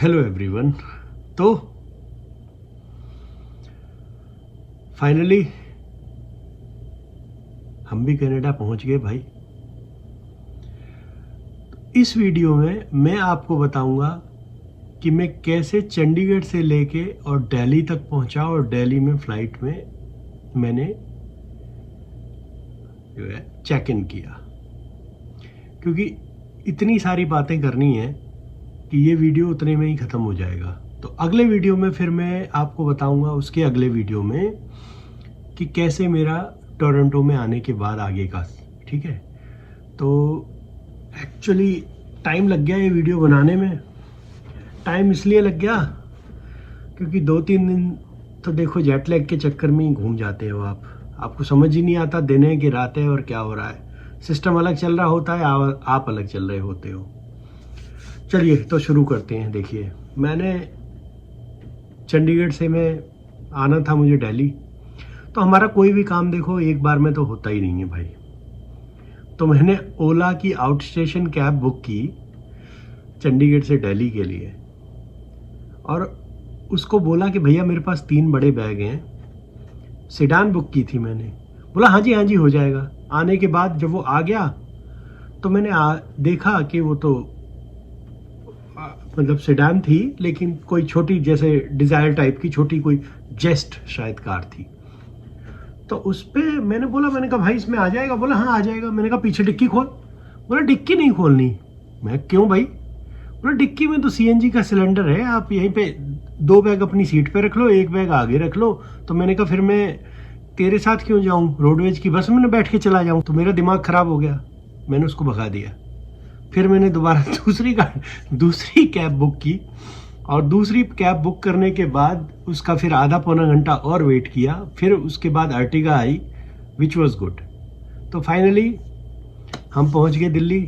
Hello everyone. तो finally हम भी कनाडा पहुंच गए भाई। इस वीडियो में मैं आपको बताऊंगा कि मैं कैसे चंडीगढ़ से लेके और दिल्ली तक पहुंचा और दिल्ली में फ़्लाइट में मैंने जो है चेक इन किया, क्योंकि इतनी सारी बातें करनी है कि ये वीडियो उतने में ही ख़त्म हो जाएगा। तो अगले वीडियो में फिर मैं आपको बताऊंगा, उसके अगले वीडियो में, कि कैसे मेरा टोरंटो में आने के बाद आगे का, ठीक है। तो एक्चुअली टाइम लग गया ये वीडियो बनाने में। टाइम इसलिए लग गया क्योंकि 2-3 दिन तो देखो जेट लैग के चक्कर में ही घूम जाते हो आपको समझ ही नहीं आता दिन है कि रात है और क्या हो रहा है। सिस्टम अलग चल रहा होता है, आप अलग चल रहे होते हो। चलिए तो शुरू करते हैं। देखिए, मैंने चंडीगढ़ से मैं आना था मुझे दिल्ली। तो हमारा कोई भी काम देखो एक बार में तो होता ही नहीं है भाई। तो मैंने ओला की आउट स्टेशन कैब बुक की चंडीगढ़ से दिल्ली के लिए, और उसको बोला कि भैया मेरे पास 3 बड़े बैग हैं। सेडान बुक की थी मैंने। बोला हाँ जी हो जाएगा। आने के बाद जब वो आ गया तो मैंने देखा कि वो तो मतलब सेडान थी, लेकिन कोई छोटी जैसे डिज़ायर टाइप की छोटी कोई जेस्ट शायद कार थी। तो उस पर मैंने कहा भाई इसमें आ जाएगा? बोला हाँ आ जाएगा। मैंने कहा पीछे डिक्की खोल। बोला डिक्की नहीं खोलनी। मैं क्यों भाई? बोला डिक्की में तो सीएनजी का सिलेंडर है, आप यहीं पे 2 बैग अपनी सीट पे रख लो, 1 बैग आगे रख लो। तो मैंने कहा फिर मैं तेरे साथ क्यों जाऊं, रोडवेज की बस में बैठ के चला जाऊं। तो मेरा दिमाग खराब हो गया, मैंने उसको भगा दिया। फिर मैंने दोबारा दूसरी कैब बुक की, और दूसरी कैब बुक करने के बाद उसका फिर आधा पौना घंटा और वेट किया। फिर उसके बाद Ertiga I, which was good. तो फाइनली हम पहुंच गए दिल्ली।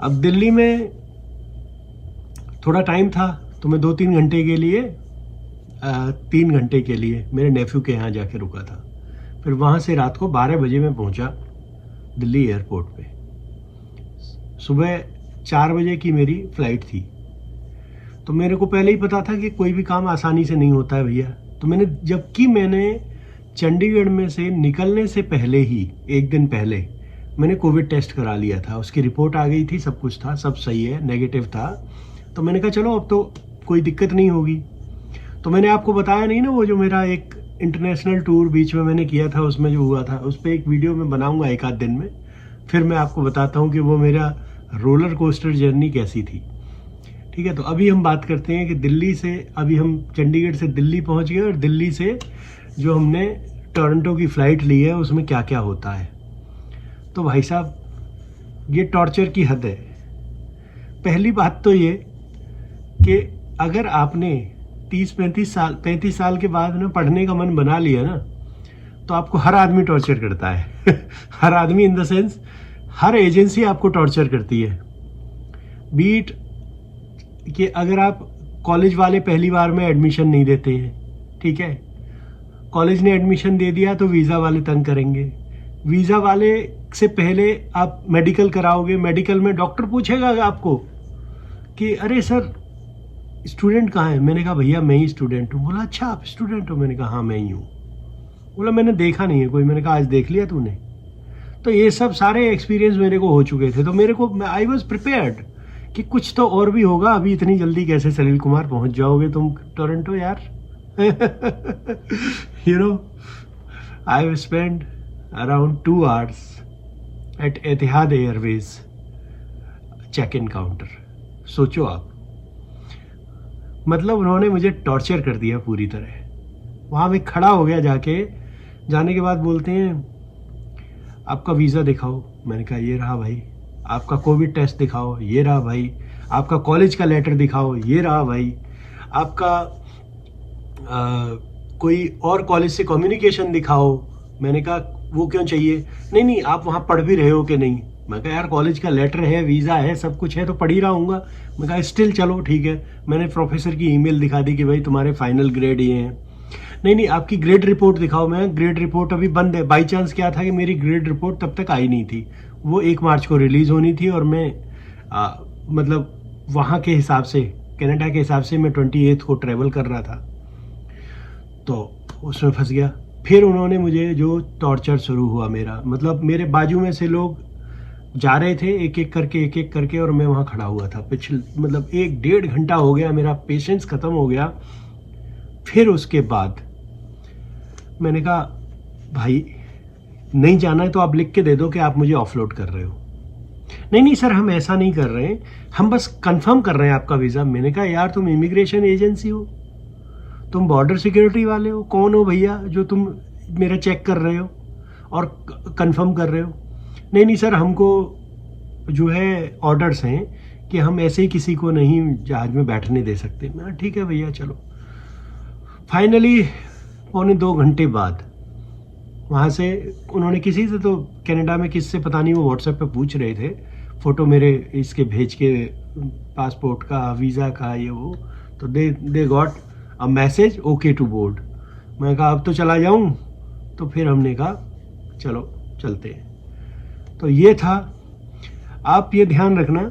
अब दिल्ली में थोड़ा टाइम था तो मैं 2-3 घंटे के लिए 3 घंटे के लिए मेरे नेफ्यू के यहाँ जाके रुका था। फिर वहाँ से रात को 12 बजे मैं पहुँचा दिल्ली एयरपोर्ट पे। सुबह 4 बजे की मेरी फ़्लाइट थी। तो मेरे को पहले ही पता था कि कोई भी काम आसानी से नहीं होता है भैया। तो मैंने चंडीगढ़ में से निकलने से पहले ही 1 दिन पहले मैंने कोविड टेस्ट करा लिया था। उसकी रिपोर्ट आ गई थी, सब कुछ था, सब सही है, नेगेटिव था। तो मैंने कहा चलो अब तो कोई दिक्कत नहीं होगी। तो मैंने आपको बताया नहीं ना, वो जो मेरा एक इंटरनेशनल टूर बीच में मैंने किया था, उसमें जो हुआ था, उस पर एक वीडियो मैं बनाऊंगा 1-8 दिन में। फिर मैं आपको बताता हूँ कि वो मेरा रोलर कोस्टर जर्नी कैसी थी, ठीक है। तो अभी हम बात करते हैं कि दिल्ली से, अभी हम चंडीगढ़ से दिल्ली पहुंच गए, और दिल्ली से जो हमने टोरंटो की फ़्लाइट ली है उसमें क्या क्या होता है। तो भाई साहब ये टॉर्चर की हद है। पहली बात तो ये कि अगर आपने 35 साल के बाद ना पढ़ने का मन बना लिया ना, तो आपको हर आदमी टॉर्चर करता है हर आदमी in the sense her agency आपको टॉर्चर करती है। बीट कि अगर आप कॉलेज वाले पहली बार में एडमिशन नहीं देते हैं, ठीक है, कॉलेज ने एडमिशन दे दिया तो वीज़ा वाले तंग करेंगे। वीज़ा वाले से पहले आप मेडिकल कराओगे, मेडिकल में डॉक्टर पूछेगा आपको कि अरे सर स्टूडेंट कहाँ है? मैंने कहा भैया मैं ही स्टूडेंट हूँ। बोला अच्छा आप स्टूडेंट हो? मैंने कहा हाँ मैं ही हूँ। बोला मैंने देखा नहीं है कोई। मैंने कहा आज देख लिया तूने? तो ये सब सारे एक्सपीरियंस मेरे को हो चुके थे। तो आई वॉज प्रिपेयर्ड कि कुछ तो और भी होगा। अभी इतनी जल्दी कैसे सलील कुमार पहुंच जाओगे तुम टोरंटो यार you know, I have spend around 2 hours at Etihad airways check in counter. सोचो आप, मतलब उन्होंने मुझे टॉर्चर कर दिया पूरी तरह। वहाँ मैं खड़ा हो गया जाने के बाद बोलते हैं आपका वीज़ा दिखाओ। मैंने कहा ये रहा भाई। आपका कोविड टेस्ट दिखाओ, ये रहा भाई। आपका कॉलेज का लेटर दिखाओ, ये रहा भाई। आपका कोई और कॉलेज से कम्युनिकेशन दिखाओ। मैंने कहा वो क्यों चाहिए? नहीं आप वहाँ पढ़ भी रहे हो कि नहीं? मैं कहा यार कॉलेज का लेटर है, वीज़ा है, सब कुछ है तो पढ़ ही रहा हूँगा। मैं कहा स्टिल चलो ठीक है। मैंने प्रोफेसर की ईमेल दिखा दी कि भाई तुम्हारे फाइनल ग्रेड ये हैं। नहीं आपकी ग्रेड रिपोर्ट दिखाओ। मैं ग्रेड रिपोर्ट अभी बंद है। बाई चांस क्या था कि मेरी ग्रेड रिपोर्ट तब तक आई नहीं थी, वो 1 मार्च को रिलीज़ होनी थी, और मैं मतलब वहाँ के हिसाब से कनाडा के हिसाब से मैं 28 को ट्रैवल कर रहा था, तो उसमें फंस गया। फिर उन्होंने मुझे जो टॉर्चर शुरू हुआ मेरा, मतलब मेरे बाजू में से लोग जा रहे थे एक एक करके और मैं वहाँ खड़ा हुआ था। मतलब 1-1.5 घंटा हो गया, मेरा पेशेंस ख़त्म हो गया। फिर उसके बाद मैंने कहा भाई नहीं जाना है तो आप लिख के दे दो कि आप मुझे ऑफलोड कर रहे हो। नहीं सर हम ऐसा नहीं कर रहे हैं, हम बस कंफर्म कर रहे हैं आपका वीज़ा। मैंने कहा यार तुम इमिग्रेशन एजेंसी हो, तुम बॉर्डर सिक्योरिटी वाले हो, कौन हो भैया जो तुम मेरा चेक कर रहे हो और कंफर्म कर रहे हो? नहीं सर हमको जो है ऑर्डर्स हैं कि हम ऐसे ही किसी को नहीं जहाज में बैठने दे सकते। मैं ठीक है भैया चलो। फाइनली 1.25 घंटे बाद वहाँ से उन्होंने किसी से, तो कनाडा में किससे पता नहीं, वो व्हाट्सएप पे पूछ रहे थे, फ़ोटो मेरे इसके भेज के पासपोर्ट का, वीज़ा का, ये वो, तो they got a message okay to board. मैं कहा अब तो चला जाऊँ, तो फिर हमने कहा चलो चलते हैं। तो ये था। आप ये ध्यान रखना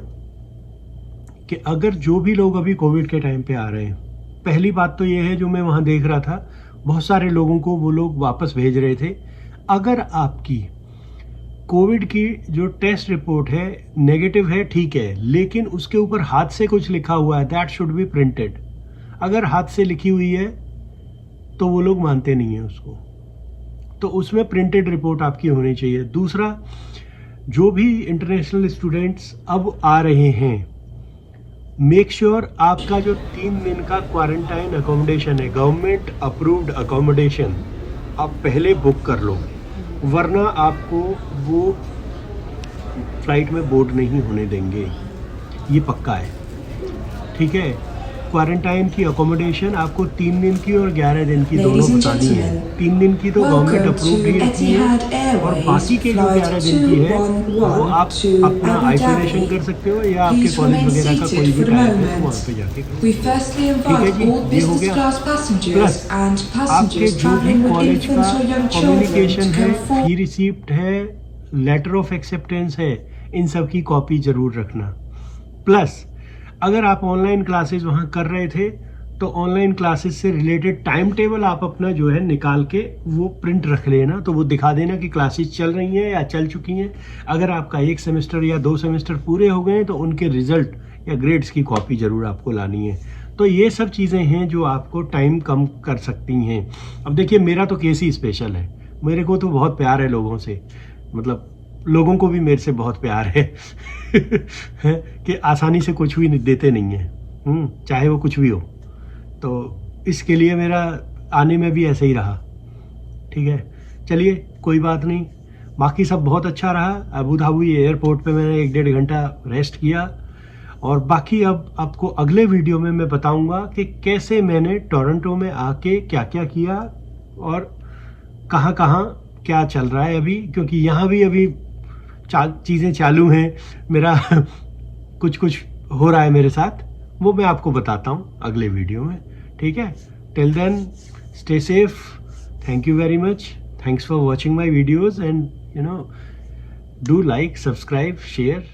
कि अगर जो भी लोग अभी कोविड के टाइम पे आ रहे हैं, पहली बात तो ये है जो मैं वहाँ देख रहा था, बहुत सारे लोगों को वो लोग वापस भेज रहे थे। अगर आपकी कोविड की जो टेस्ट रिपोर्ट है नेगेटिव है ठीक है, लेकिन उसके ऊपर हाथ से कुछ लिखा हुआ है, दैट शुड बी प्रिंटेड। अगर हाथ से लिखी हुई है तो वो लोग मानते नहीं है उसको, तो उसमें प्रिंटेड रिपोर्ट आपकी होनी चाहिए। दूसरा, जो भी इंटरनेशनल स्टूडेंट्स अब आ रहे हैं, मेक श्योर आपका जो 3 दिन का क्वारंटाइन अकोमोडेशन है, गवर्नमेंट अप्रूव्ड अकोमोडेशन, आप पहले बुक कर लो, वरना आपको वो फ्लाइट में बोर्ड नहीं होने देंगे, ये पक्का है। ठीक है, क्वारंटाइन की अकोमोडेशन आपको 3 दिन की और 11 दिन की दोनों बतानी है। 3 दिन की तो गवर्नमेंट अप्रूव्ड ही रहती है, और बाकी के जो 11 दिन की है वो आप अपना आइसोलेशन कर सकते हो, या आपके कॉलेज वगैरह का कोई भी टाइम है तो वहाँ पे जाके कर सकते हो। ठीक है जी, ये हो गया। प्लस आपके जो भी कॉलेज का कम्युनिकेशन है, फी रिसिप्ट है, लेटर ऑफ एक्सेप्टेंस है, इन सब की कॉपी जरूर रखना। प्लस अगर आप ऑनलाइन क्लासेस वहाँ कर रहे थे तो ऑनलाइन क्लासेस से रिलेटेड टाइम टेबल आप अपना जो है निकाल के वो प्रिंट रख लेना, तो वो दिखा देना कि क्लासेस चल रही हैं या चल चुकी हैं। अगर आपका 1 सेमेस्टर या 2 सेमेस्टर पूरे हो गए तो उनके रिजल्ट या ग्रेड्स की कॉपी ज़रूर आपको लानी है। तो ये सब चीज़ें हैं जो आपको टाइम कम कर सकती हैं। अब देखिए मेरा तो केस ही स्पेशल है, मेरे को तो बहुत प्यार है लोगों से, मतलब लोगों को भी मेरे से बहुत प्यार है है कि आसानी से कुछ भी देते नहीं है, चाहे वो कुछ भी हो। तो इसके लिए मेरा आने में भी ऐसे ही रहा। ठीक है, चलिए कोई बात नहीं, बाकी सब बहुत अच्छा रहा। अबू धाबी एयरपोर्ट पे मैंने 1-1.5 घंटा रेस्ट किया, और बाकी अब आपको अगले वीडियो में मैं बताऊंगा कि कैसे मैंने टोरंटो में आके क्या क्या किया और कहाँ कहाँ क्या चल रहा है अभी, क्योंकि यहाँ भी अभी चीज़ें चालू हैं, मेरा कुछ हो रहा है मेरे साथ, वो मैं आपको बताता हूँ अगले वीडियो में। ठीक है, till then stay safe, thank you very much, thanks for watching my videos, and do like, subscribe, share.